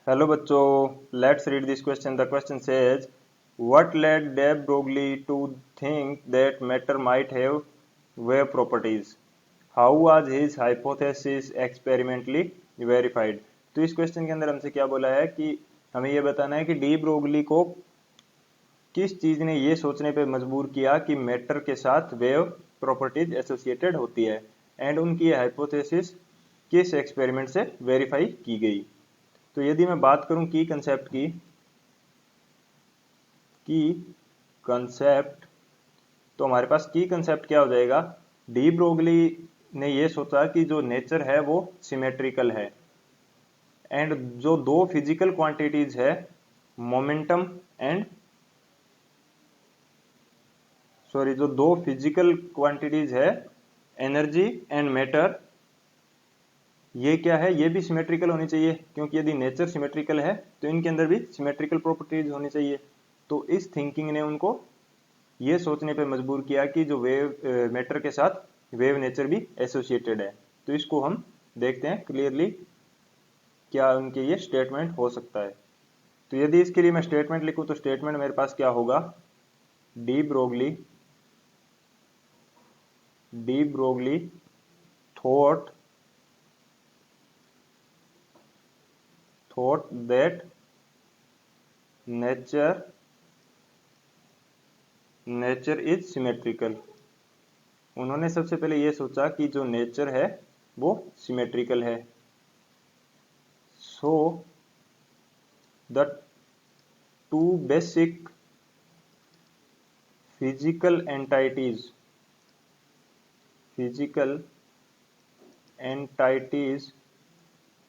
Hello बच्चों, let's read this question. The question says what led de Broglie to think that matter might have wave properties? How was his hypothesis experimentally verified? तो इस question के अंदर हमसे क्या बोला है कि हमें ये बताना है कि डी ब्रोगली को किस चीज ने ये सोचने पे मजबूर किया कि मैटर के साथ वेव प्रॉपर्टीज एसोसिएटेड होती है, एंड उनकी ये हाइपोथेसिस किस एक्सपेरिमेंट से वेरीफाई की गई. तो यदि मैं बात करूं की कंसेप्ट की तो हमारे पास की कंसेप्ट क्या हो जाएगा. डी ब्रोगली ने ये सोचा कि जो नेचर है वो सिमेट्रिकल है, एंड जो दो फिजिकल क्वांटिटीज है मोमेंटम एंड जो दो फिजिकल क्वांटिटीज है एनर्जी एंड मैटर, ये क्या है, ये भी सिमेट्रिकल होनी चाहिए, क्योंकि यदि नेचर सिमेट्रिकल है तो इनके अंदर भी सिमेट्रिकल प्रॉपर्टीज होनी चाहिए. तो इस थिंकिंग ने उनको ये सोचने पे मजबूर किया कि जो वेव मैटर के साथ वेव नेचर भी एसोसिएटेड है. तो इसको हम देखते हैं क्लियरली क्या उनके ये स्टेटमेंट हो सकता है. तो यदि इसके लिए मैं स्टेटमेंट लिखूं तो स्टेटमेंट मेरे पास क्या होगा. De Broglie thought that nature is symmetrical. उन्होंने सबसे पहले ये सोचा कि जो नेचर है वो सिमेट्रिकल है. So the two basic physical entities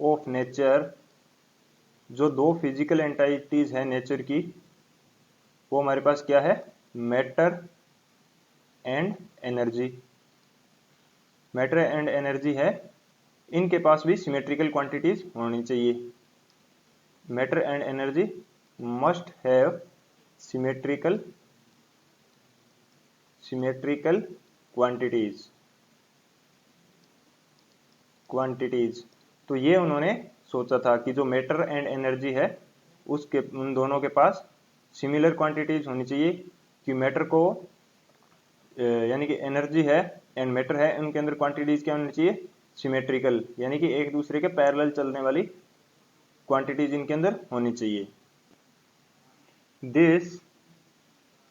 of nature, जो दो फिजिकल एंटाइटीज है नेचर की, वो हमारे पास क्या है, matter and energy. Matter and energy है, इनके पास भी सिमेट्रिकल क्वांटिटीज होनी चाहिए. Matter and energy must have symmetrical quantities. तो ये उन्होंने सोचा था कि जो मैटर एंड एनर्जी है उसके उन दोनों के पास सिमिलर क्वांटिटीज होनी चाहिए, कि मैटर को यानी कि एनर्जी है एंड मैटर है, उनके अंदर क्वांटिटीज क्या होनी चाहिए, सिमेट्रिकल, यानी कि एक दूसरे के पैरेलल चलने वाली क्वांटिटीज इनके अंदर होनी चाहिए. This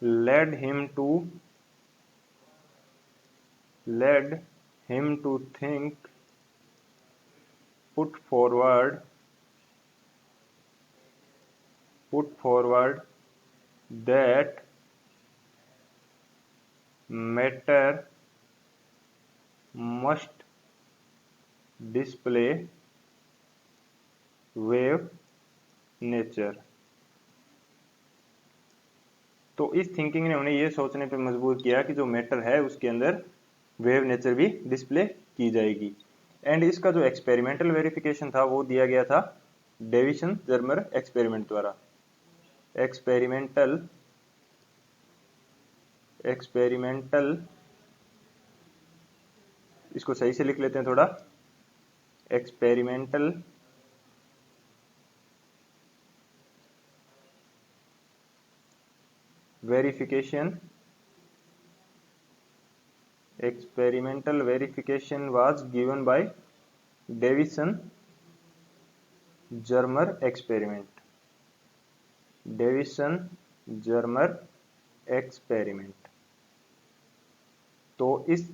led him to think put forward that matter must display wave nature. तो इस थिंकिंग ने उन्हें यह सोचने पे मजबूर किया कि जो मैटर है उसके अंदर वेव नेचर भी डिस्प्ले की जाएगी. एंड इसका जो एक्सपेरिमेंटल वेरिफिकेशन था वो दिया गया था डेविसन जर्मर एक्सपेरिमेंट द्वारा. एक्सपेरिमेंटल इसको सही से लिख लेते हैं थोड़ा. Experimental verification was given by Davison Germer experiment. तो इस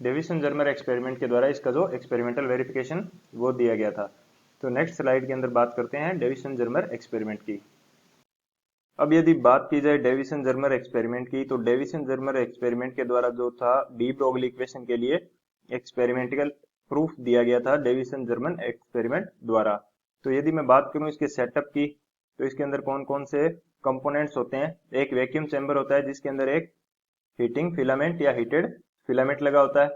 डेविसन जर्मर एक्सपेरिमेंट के द्वारा इसका जो एक्सपेरिमेंटल वेरिफिकेशन वो दिया गया था. तो नेक्स्ट स्लाइड के अंदर बात करते हैं डेविसन जर्मर एक्सपेरिमेंट की. अब यदि बात की जाए डेविसन जर्मर एक्सपेरिमेंट की, तो डेविसन जर्मर एक्सपेरिमेंट के द्वारा जो था डी ब्रोगली इक्वेशन के लिए एक्सपेरिमेंटल प्रूफ दिया गया था डेविसन जर्मर एक्सपेरिमेंट द्वारा. तो यदि मैं बात करूं इसके सेटअप की, तो इसके अंदर कौन कौन से कंपोनेंट्स होते हैं. एक वैक्यूम चैम्बर होता है जिसके अंदर एक हीटिंग फिलामेंट या हीटेड फिलामेंट लगा होता है,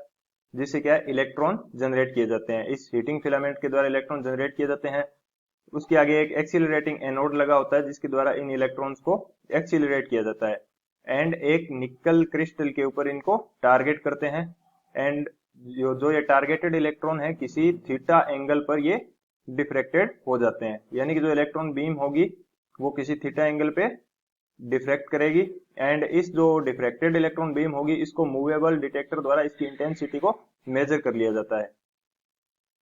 जिससे क्या है, इलेक्ट्रॉन जनरेट किए जाते हैं. इस हीटिंग फिलामेंट के द्वारा इलेक्ट्रॉन जनरेट किए जाते हैं. उसके आगे एक एक्सीलरेटिंग एनोड लगा होता है जिसके द्वारा इन इलेक्ट्रॉन्स को एक्सीलरेट किया जाता है, एंड एक निकल क्रिस्टल के ऊपर इनको टारगेट करते हैं. एंड जो ये टारगेटेड इलेक्ट्रॉन है किसी थीटा एंगल पर ये डिफ्रैक्टेड हो जाते हैं, यानी कि जो इलेक्ट्रॉन बीम होगी वो किसी थीटा एंगल पे डिफ्रैक्ट करेगी, एंड इस जो डिफ्रैक्टेड इलेक्ट्रॉन बीम होगी इसको मूवेबल डिटेक्टर द्वारा इसकी इंटेंसिटी को मेजर कर लिया जाता है।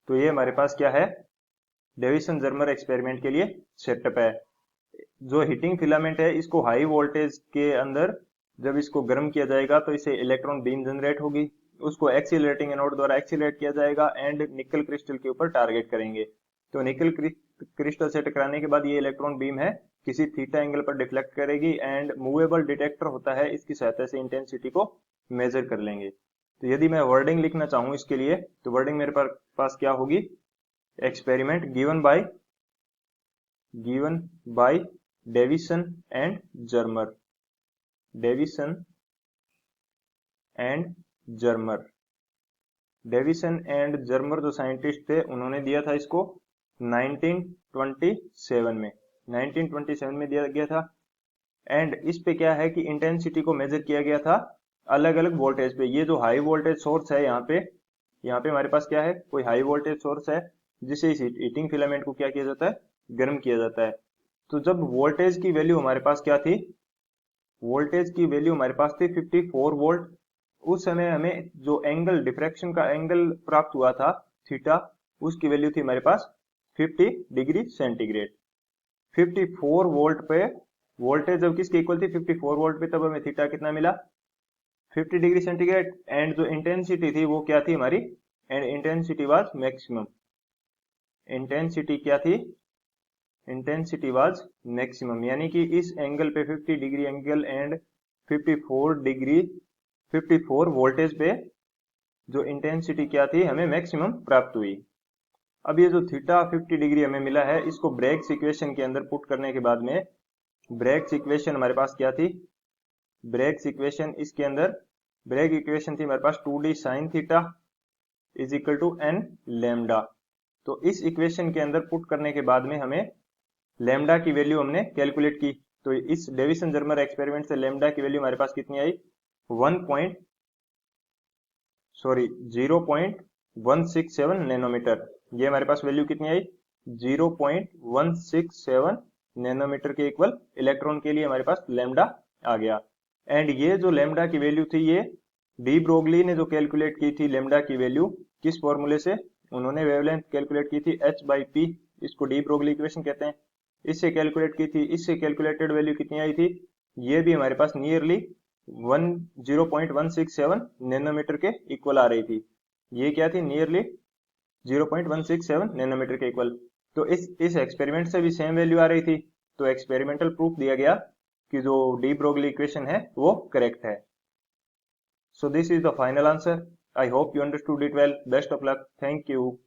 तो ये हमारे पास क्या है, डेविसन जर्मर एक्सपेरिमेंट के लिए सेटअप है। जो हीटिंग फिलामेंट है इसको हाई वोल्टेज के अंदर जब इसको गर्म किया जाएगा तो इसे इलेक्ट्रॉन बीम जनरेट होगी, उसको एक्सीलरेटिंग एनोड द्वारा एक्सीलरेट किया जाएगा एंड निकल क्रिस्टल के ऊपर टारगेट करेंगे। तो निकल क्रिस्टल से टकराने के बाद ये इलेक्ट्रॉन बीम है किसी थीटा एंगल पर डिफ्लेक्ट करेगी एंड मूवेबल डिटेक्टर होता है, इसकी सहायता से इंटेंसिटी को मेजर कर लेंगे। तो यदि मैं वर्डिंग लिखना चाहूं इसके लिए तो वर्डिंग मेरे पास क्या होगी, experiment given by Davisson and Germer. Davisson and Germer जो साइंटिस्ट थे उन्होंने दिया था इसको 1927 में 1927 में दिया गया था। एंड इस पे क्या है कि इंटेंसिटी को मेजर किया गया था अलग अलग वोल्टेज पे। ये जो हाई वोल्टेज सोर्स है यहाँ पे हमारे पास क्या है, कोई हाई वोल्टेज सोर्स है जिससे इस हीटिंग फिलामेंट को क्या किया जाता है, गर्म किया जाता है। तो जब वोल्टेज की वैल्यू हमारे पास क्या थी, वोल्टेज की वैल्यू हमारे पास थी 54 वोल्ट। उस समय हमें जो एंगल डिफ्रैक्शन का एंगल प्राप्त हुआ था थीटा, उसकी वैल्यू थी हमारे पास 50 डिग्री सेंटीग्रेड। 54 वोल्ट पे वोल्टेज जब किसके इक्वल थी, 54 वोल्ट पे, तब हमें थीटा कितना मिला, 50 डिग्री सेंटीग्रेड। एंड जो इंटेंसिटी थी वो क्या थी हमारी, and intensity was maximum. Intensity क्या थी, इंटेंसिटी वाज मैक्सिमम, यानी कि इस एंगल पे 50 डिग्री एंगल एंड 54 वोल्टेज पे जो इंटेंसिटी क्या थी हमें मैक्सिमम प्राप्त हुई। अब ये जो थीटा 50 डिग्री हमें मिला है इसको ब्रेग्स इक्वेशन के अंदर पुट करने के बाद में, ब्रेग्स इक्वेशन हमारे पास क्या थी, ब्रेग्स इक्वेशन इसके अंदर ब्रेग इक्वेशन थी हमारे पास 2d sine theta is equal to n lambda. तो इस इक्वेशन के अंदर पुट करने के बाद में हमें लैम्डा की वैल्यू हमने कैलकुलेट की। तो इस डेविसन जर्मर एक्सपेरिमेंट से लैम्डा की वैल्यू हमारे पास कितनी आई, 0.167 नैनोमीटर। ये हमारे पास वैल्यू कितनी आई, 0.167 नैनोमीटर के इक्वल इलेक्ट्रॉन के लिए हमारे पास लैम्डा आ गया। एंड ये जो लैम्डा की वैल्यू थी ये डी ब्रोगली ने जो कैलकुलेट की थी लैम्डा की वैल्यू, किस फॉर्मूले से, उन्होंने वेवलेंथ कैलकुलेट की थी h/p, इसको डी ब्रोगली इक्वेशन कहते हैं, इससे कैलकुलेट की थी। इससे कैलकुलेटेड वैल्यू कितनी आई थी, ये भी हमारे पास नियरली 0.167 नैनोमीटर के इक्वल आ रही थी। ये क्या थी, नियरली 0.167 नैनोमीटर के इक्वल। तो इस एक्सपेरिमेंट से भी सेम वैल्यू आ रही थी। तो एक्सपेरिमेंटल प्रूफ दिया गया कि जो डी ब्रोगली इक्वेशन है वो करेक्ट है। So this is the final answer. I hope you understood it well. Best of luck. Thank you.